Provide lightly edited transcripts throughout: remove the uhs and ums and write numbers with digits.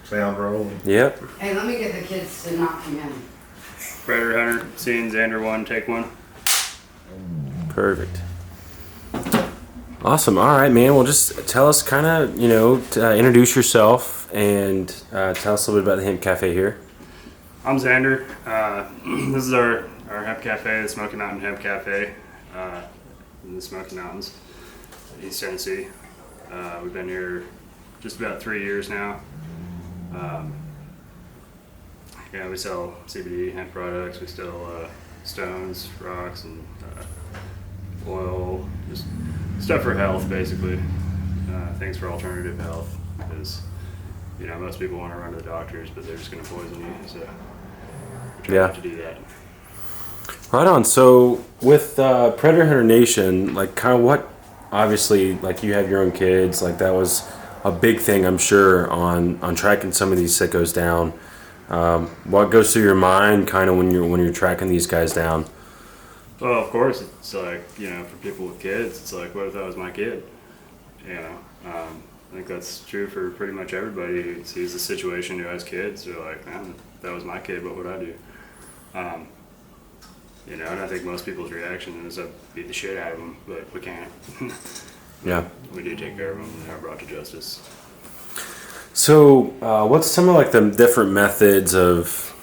Sound rolling. Yep. Hey, let me get the kids to not come in. Predator Hunter, scene Xander 1, take 1. Perfect. Awesome. All right, man. Well, just tell us kind of, introduce yourself and tell us a little bit about the Hemp Cafe here. I'm Xander. This is our hemp cafe, the Smoky Mountain Hemp Cafe in the Smoky Mountains, East Tennessee. We've been here just about 3 years now. We sell CBD hemp products. We sell stones, rocks, and oil, just stuff for health, basically. Things for alternative health, because most people want to run to the doctors, but they're just going to poison you. So we try not to do that. Right on. So with Predator Hunter Nation, like kind of what, obviously, like you have your own kids, like that was a big thing, I'm sure, on tracking some of these sickos down. What goes through your mind kind of when you're tracking these guys down? Well, of course, it's like, for people with kids, it's like, what if that was my kid? I think that's true for pretty much everybody who sees the situation who has kids. They're like, man, if that was my kid, what would I do? And I think most people's reaction is to beat the shit out of them, but we can't. Yeah. We do take care of them and they are brought to justice. So what's some of like the different methods of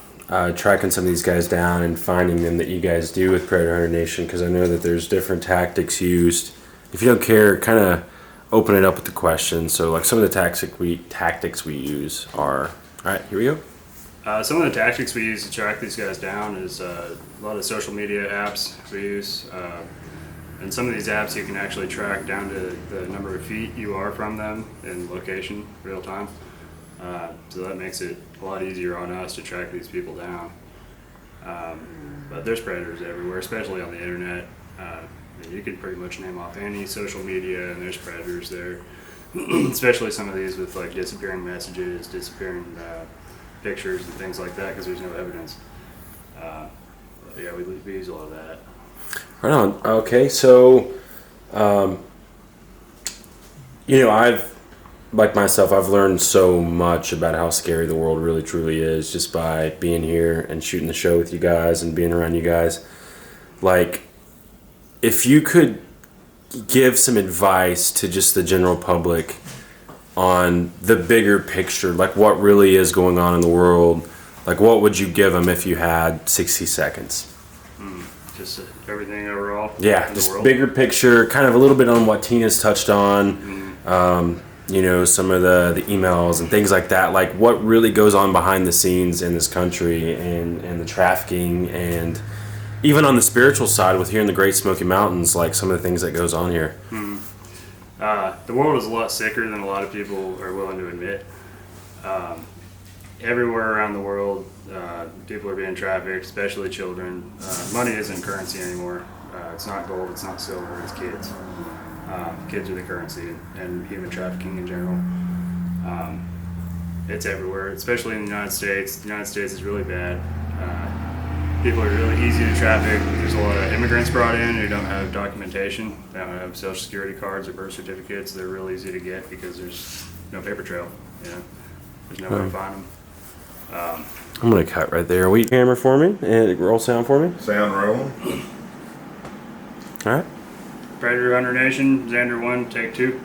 tracking some of these guys down and finding them that you guys do with Predator Hunter Nation? Because I know that there's different tactics used. If you don't care, kind of open it up with the question. So like some of the tactics we use are, all right, here we go. Some of the tactics we use to track these guys down is a lot of social media apps we use. And some of these apps you can actually track down to the number of feet you are from them in location, real time. So that makes it a lot easier on us to track these people down. But there's predators everywhere, especially on the internet. You can pretty much name off any social media and there's predators there. Especially some of these with like disappearing messages, disappearing pictures and things like that, because there's no evidence. We use a lot of that. Right on. Okay, so, I've learned so much about how scary the world really truly is just by being here and shooting the show with you guys and being around you guys. Like, if you could give some advice to just the general public on the bigger picture, like what really is going on in the world, like what would you give them if you had 60 seconds? Just everything overall. Yeah, just bigger picture, kind of a little bit on what Tina's touched on, some of the emails and things like that, like what really goes on behind the scenes in this country and the trafficking, and even on the spiritual side with here in the Great Smoky Mountains, like some of the things that goes on here. The world is a lot sicker than a lot of people are willing to admit. Everywhere around the world, people are being trafficked, especially children. Money isn't currency anymore. It's not gold, it's not silver, it's kids. Kids are the currency, and human trafficking in general. It's everywhere, especially in the United States. The United States is really bad. People are really easy to traffic. There's a lot of immigrants brought in who don't have documentation, they don't have social security cards or birth certificates. They're real easy to get because there's no paper trail. There's nowhere to find them. I'm going to cut right there. Will you camera for me and roll sound for me? Sound rolling. All right. Predator Hunter Nation, Xander 1, take 2.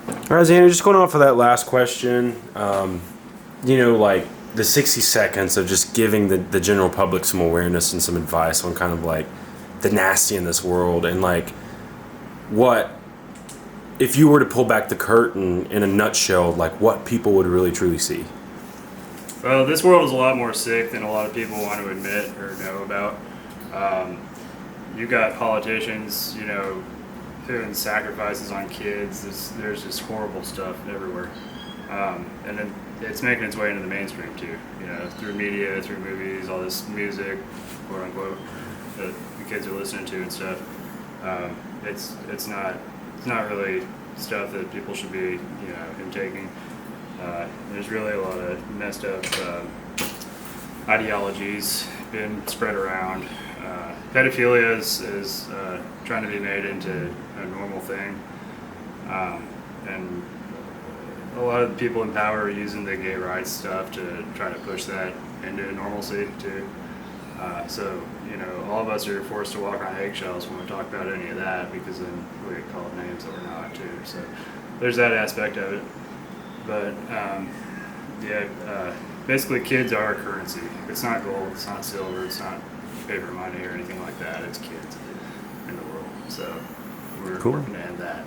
All right, Xander, just going off of that last question, like the 60 seconds of just giving the general public some awareness and some advice on kind of like the nasty in this world, and like what, if you were to pull back the curtain in a nutshell, like what people would really truly see? Well, this world is a lot more sick than a lot of people want to admit or know about. You got politicians, doing sacrifices on kids. There's just horrible stuff everywhere. And then it's making its way into the mainstream too, through media, through movies, all this music, quote unquote, that the kids are listening to and stuff. It's not really stuff that people should be, intaking. There's really a lot of messed up ideologies being spread around. Pedophilia is trying to be made into a normal thing, and a lot of the people in power are using the gay rights stuff to try to push that into normalcy too. So, you know, all of us are forced to walk on eggshells when we talk about any of that, because then we get called names that we're not too. So there's that aspect of it. But basically kids are a currency. It's not gold, it's not silver, it's not paper money or anything like that. It's kids in the world. So we're Cool. working to end that.